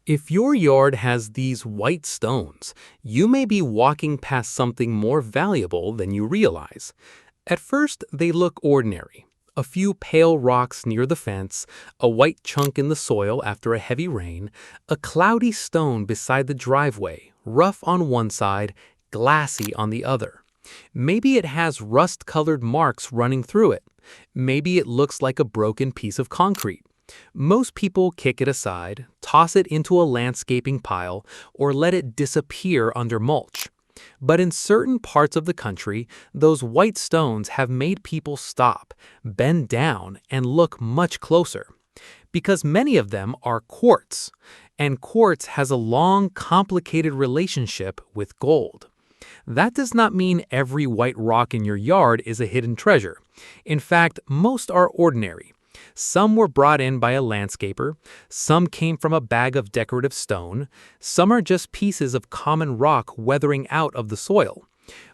If your yard has these white stones, you may be walking past something more valuable than you realize. At first, they look ordinary. A few pale rocks near the fence, a white chunk in the soil after a heavy rain, a cloudy stone beside the driveway, rough on one side, glassy on the other. Maybe it has rust-colored marks running through it. Maybe it looks like a broken piece of concrete. Most people kick it aside, toss it into a landscaping pile, or let it disappear under mulch. But in certain parts of the country, those white stones have made people stop, bend down, and look much closer. Because many of them are quartz, and quartz has a long, complicated relationship with gold. That does not mean every white rock in your yard is a hidden treasure. In fact, most are ordinary. Some were brought in by a landscaper, some came from a bag of decorative stone, some are just pieces of common rock weathering out of the soil.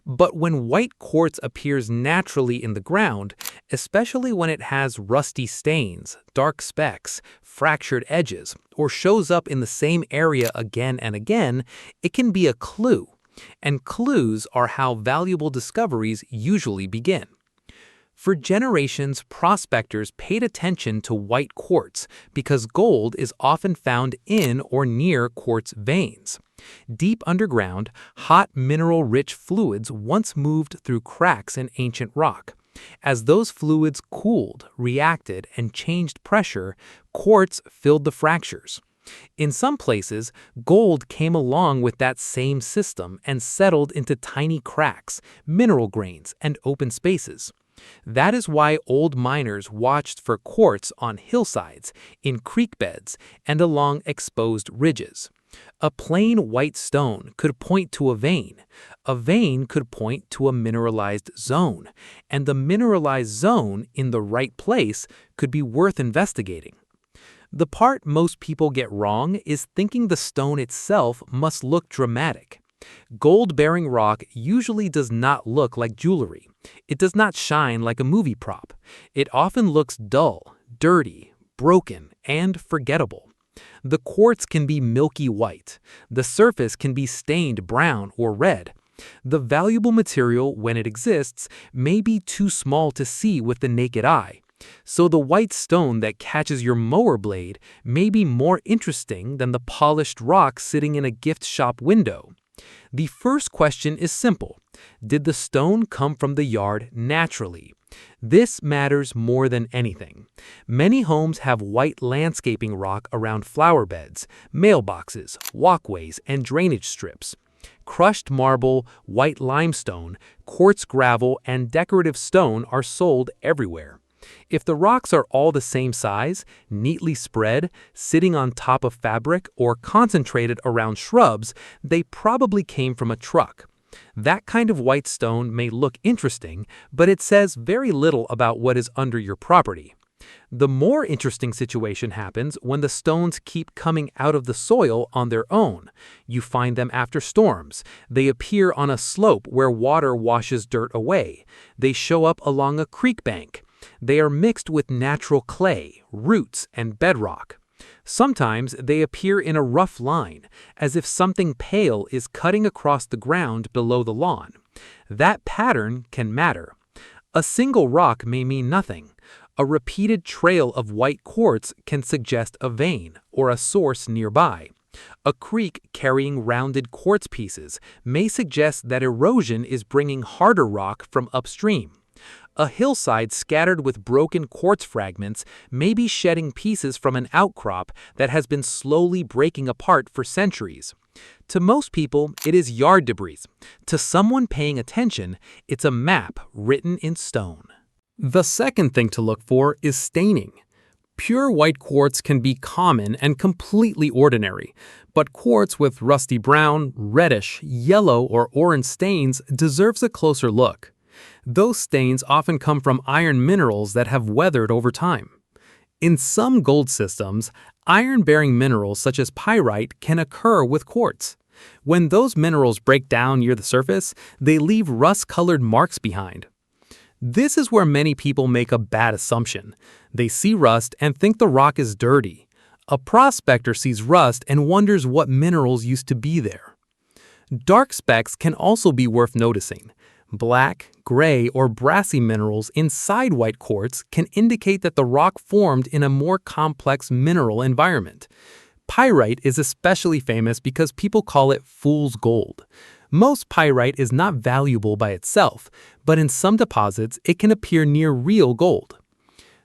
But when white quartz appears naturally in the ground, especially when it has rusty stains, dark specks, fractured edges, or shows up in the same area again and again, it can be a clue. And clues are how valuable discoveries usually begin. For generations, prospectors paid attention to white quartz because gold is often found in or near quartz veins. Deep underground, hot mineral-rich fluids once moved through cracks in ancient rock. As those fluids cooled, reacted, and changed pressure, quartz filled the fractures. In some places, gold came along with that same system and settled into tiny cracks, mineral grains, and open spaces. That is why old miners watched for quartz on hillsides, in creek beds, and along exposed ridges. A plain white stone could point to a vein could point to a mineralized zone, and the mineralized zone in the right place could be worth investigating. The part most people get wrong is thinking the stone itself must look dramatic. Gold-bearing rock usually does not look like jewelry. It does not shine like a movie prop. It often looks dull, dirty, broken, and forgettable. The quartz can be milky white. The surface can be stained brown or red. The valuable material, when it exists, may be too small to see with the naked eye. So the white stone that catches your mower blade may be more interesting than the polished rock sitting in a gift shop window. The first question is simple. Did the stone come from the yard naturally? This matters more than anything. Many homes have white landscaping rock around flower beds, mailboxes, walkways, and drainage strips. Crushed marble, white limestone, quartz gravel, and decorative stone are sold everywhere. If the rocks are all the same size, neatly spread, sitting on top of fabric, or concentrated around shrubs, they probably came from a truck. That kind of white stone may look interesting, but it says very little about what is under your property. The more interesting situation happens when the stones keep coming out of the soil on their own. You find them after storms. They appear on a slope where water washes dirt away. They show up along a creek bank. They are mixed with natural clay, roots, and bedrock. Sometimes they appear in a rough line, as if something pale is cutting across the ground below the lawn. That pattern can matter. A single rock may mean nothing. A repeated trail of white quartz can suggest a vein or a source nearby. A creek carrying rounded quartz pieces may suggest that erosion is bringing harder rock from upstream. A hillside scattered with broken quartz fragments may be shedding pieces from an outcrop that has been slowly breaking apart for centuries. To most people, it is yard debris. To someone paying attention, it's a map written in stone. The second thing to look for is staining. Pure white quartz can be common and completely ordinary, but quartz with rusty brown, reddish, yellow, or orange stains deserves a closer look. Those stains often come from iron minerals that have weathered over time. In some gold systems, iron-bearing minerals such as pyrite can occur with quartz. When those minerals break down near the surface, they leave rust-colored marks behind. This is where many people make a bad assumption. They see rust and think the rock is dirty. A prospector sees rust and wonders what minerals used to be there. Dark specks can also be worth noticing. Black, gray, or brassy minerals inside white quartz can indicate that the rock formed in a more complex mineral environment. Pyrite is especially famous because people call it fool's gold. Most pyrite is not valuable by itself, but in some deposits it can appear near real gold.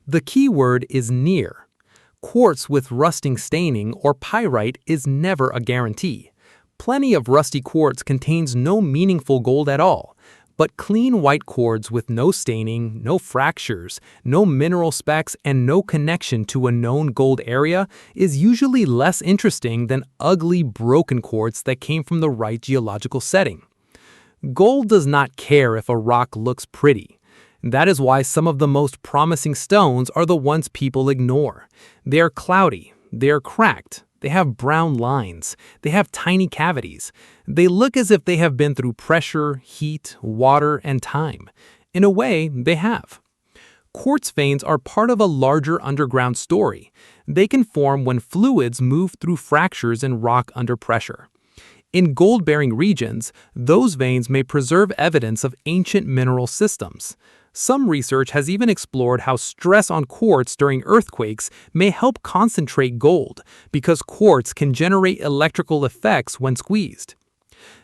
The key word is near. Quartz with rusting staining or pyrite is never a guarantee. Plenty of rusty quartz contains no meaningful gold at all, but clean white quartz with no staining, no fractures, no mineral specks, and no connection to a known gold area is usually less interesting than ugly, broken quartz that came from the right geological setting. Gold does not care if a rock looks pretty. That is why some of the most promising stones are the ones people ignore. They are cloudy, they are cracked, they have brown lines, they have tiny cavities. They look as if they have been through pressure, heat, water, and time. In a way, they have. Quartz veins are part of a larger underground story. They can form when fluids move through fractures in rock under pressure. In gold-bearing regions, those veins may preserve evidence of ancient mineral systems. Some research has even explored how stress on quartz during earthquakes may help concentrate gold, because quartz can generate electrical effects when squeezed.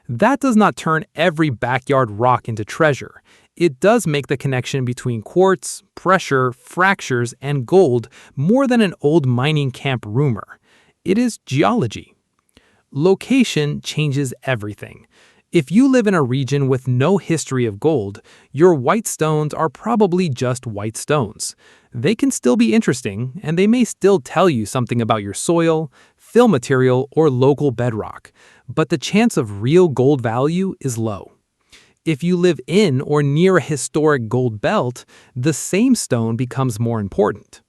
That does not turn every backyard rock into treasure. It does make the connection between quartz, pressure, fractures, and gold more than an old mining camp rumor. It is geology. Location changes everything. If you live in a region with no history of gold, your white stones are probably just white stones. They can still be interesting, and they may still tell you something about your soil, fill material, or local bedrock, but the chance of real gold value is low. If you live in or near a historic gold belt, the same stone becomes more important.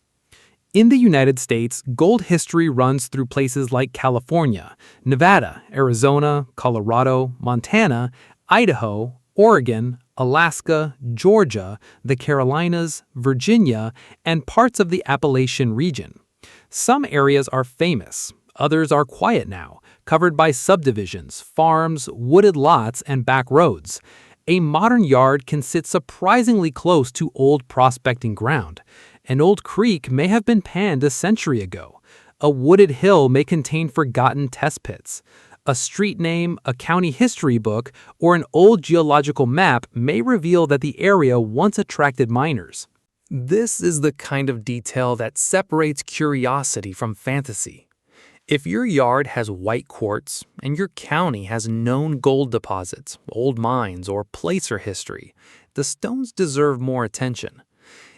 In the United States, gold history runs through places like California, Nevada, Arizona, Colorado, Montana, Idaho, Oregon, Alaska, Georgia, the Carolinas, Virginia, and parts of the Appalachian region. Some areas are famous, others are quiet now, covered by subdivisions, farms, wooded lots, and back roads. A modern yard can sit surprisingly close to old prospecting ground. An old creek may have been panned a century ago. A wooded hill may contain forgotten test pits. A street name, a county history book, or an old geological map may reveal that the area once attracted miners. This is the kind of detail that separates curiosity from fantasy. If your yard has white quartz and your county has known gold deposits, old mines, or placer history, the stones deserve more attention.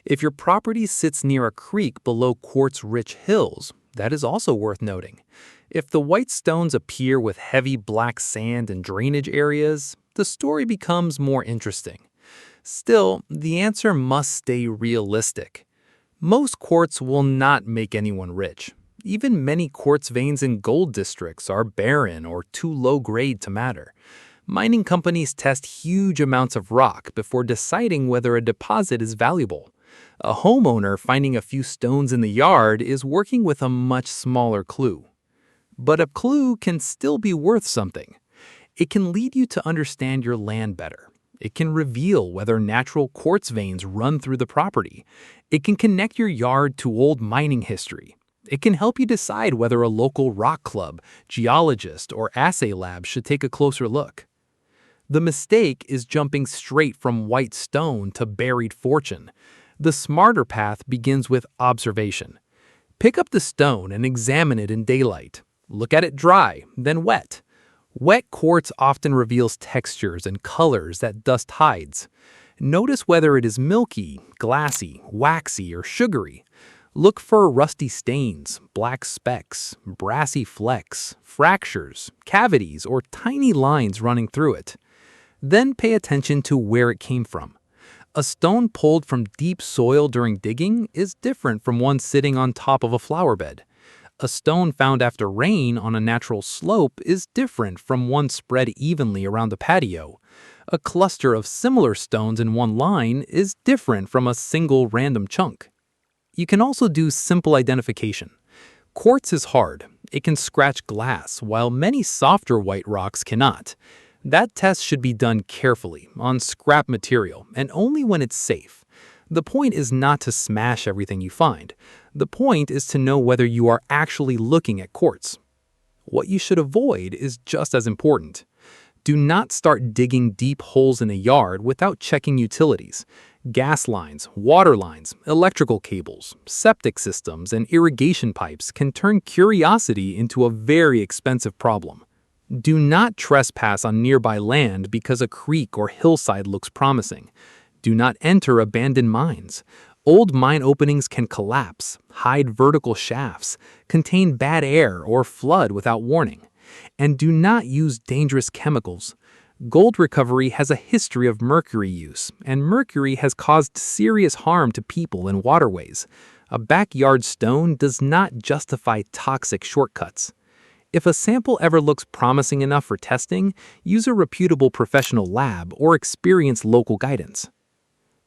If your property sits near a creek below quartz-rich hills, that is also worth noting. If the white stones appear with heavy black sand and drainage areas, the story becomes more interesting. Still, the answer must stay realistic. Most quartz will not make anyone rich. Even many quartz veins in gold districts are barren or too low grade to matter. Mining companies test huge amounts of rock before deciding whether a deposit is valuable. A homeowner finding a few stones in the yard is working with a much smaller clue. But a clue can still be worth something. It can lead you to understand your land better. It can reveal whether natural quartz veins run through the property. It can connect your yard to old mining history. It can help you decide whether a local rock club, geologist, or assay lab should take a closer look. The mistake is jumping straight from white stone to buried fortune. The smarter path begins with observation. Pick up the stone and examine it in daylight. Look at it dry, then wet. Wet quartz often reveals textures and colors that dust hides. Notice whether it is milky, glassy, waxy, or sugary. Look for rusty stains, black specks, brassy flecks, fractures, cavities, or tiny lines running through it. Then pay attention to where it came from. A stone pulled from deep soil during digging is different from one sitting on top of a flower bed. A stone found after rain on a natural slope is different from one spread evenly around the patio. A cluster of similar stones in one line is different from a single random chunk. You can also do simple identification. Quartz is hard. It can scratch glass, while many softer white rocks cannot. That test should be done carefully, on scrap material, and only when it's safe. The point is not to smash everything you find. The point is to know whether you are actually looking at quartz. What you should avoid is just as important. Do not start digging deep holes in a yard without checking utilities. Gas lines, water lines, electrical cables, septic systems, and irrigation pipes can turn curiosity into a very expensive problem. Do not trespass on nearby land because a creek or hillside looks promising. Do not enter abandoned mines. Old mine openings can collapse, hide vertical shafts, contain bad air, or flood without warning. And do not use dangerous chemicals. Gold recovery has a history of mercury use, and mercury has caused serious harm to people and waterways. A backyard stone does not justify toxic shortcuts. If a sample ever looks promising enough for testing, use a reputable professional lab or experience local guidance.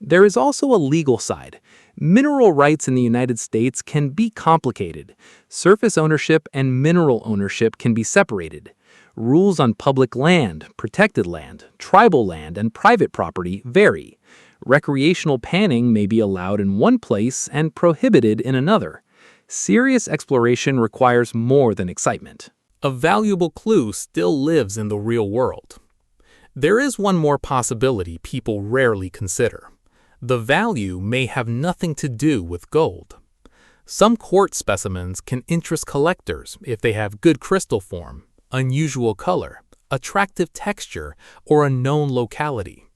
There is also a legal side. Mineral rights in the United States can be complicated. Surface ownership and mineral ownership can be separated. Rules on public land, protected land, tribal land, and private property vary. Recreational panning may be allowed in one place and prohibited in another. Serious exploration requires more than excitement. A valuable clue still lives in the real world. There is one more possibility people rarely consider. The value may have nothing to do with gold. Some quartz specimens can interest collectors if they have good crystal form, unusual color, attractive texture, or a known locality.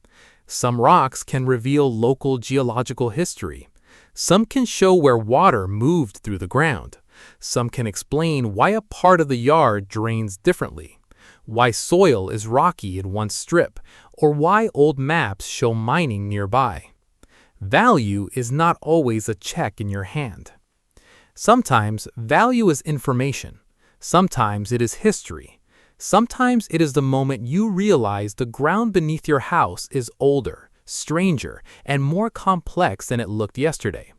Some rocks can reveal local geological history. Some can show where water moved through the ground. Some can explain why a part of the yard drains differently, why soil is rocky in one strip, or why old maps show mining nearby. Value is not always a check in your hand. Sometimes value is information. Sometimes it is history. Sometimes it is the moment you realize the ground beneath your house is older, stranger, and more complex than it looked yesterday.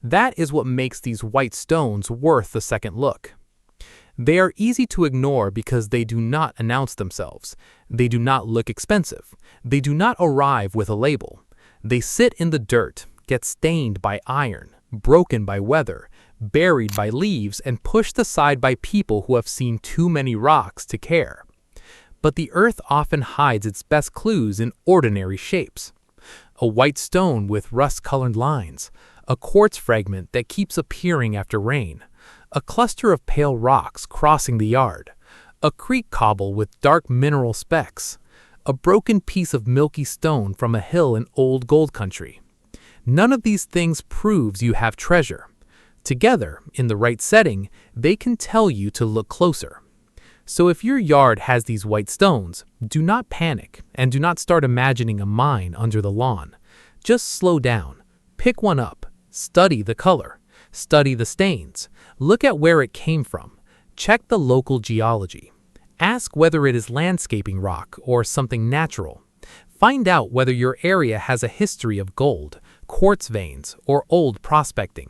That is what makes these white stones worth a second look. They are easy to ignore because they do not announce themselves. They do not look expensive. They do not arrive with a label. They sit in the dirt, get stained by iron, broken by weather, buried by leaves, and pushed aside by people who have seen too many rocks to care. But the earth often hides its best clues in ordinary shapes. A white stone with rust-colored lines, a quartz fragment that keeps appearing after rain, a cluster of pale rocks crossing the yard, a creek cobble with dark mineral specks, a broken piece of milky stone from a hill in old gold country. None of these things proves you have treasure. Together, in the right setting, they can tell you to look closer. So if your yard has these white stones, do not panic and do not start imagining a mine under the lawn. Just slow down, pick one up, study the color, study the stains, look at where it came from, check the local geology. Ask whether it is landscaping rock or something natural. Find out whether your area has a history of gold, quartz veins, or old prospecting.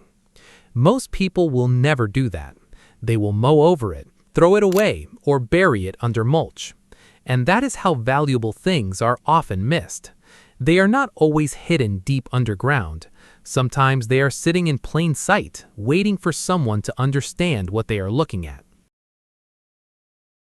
Most people will never do that. They will mow over it, throw it away, or bury it under mulch. And that is how valuable things are often missed. They are not always hidden deep underground. Sometimes they are sitting in plain sight, waiting for someone to understand what they are looking at.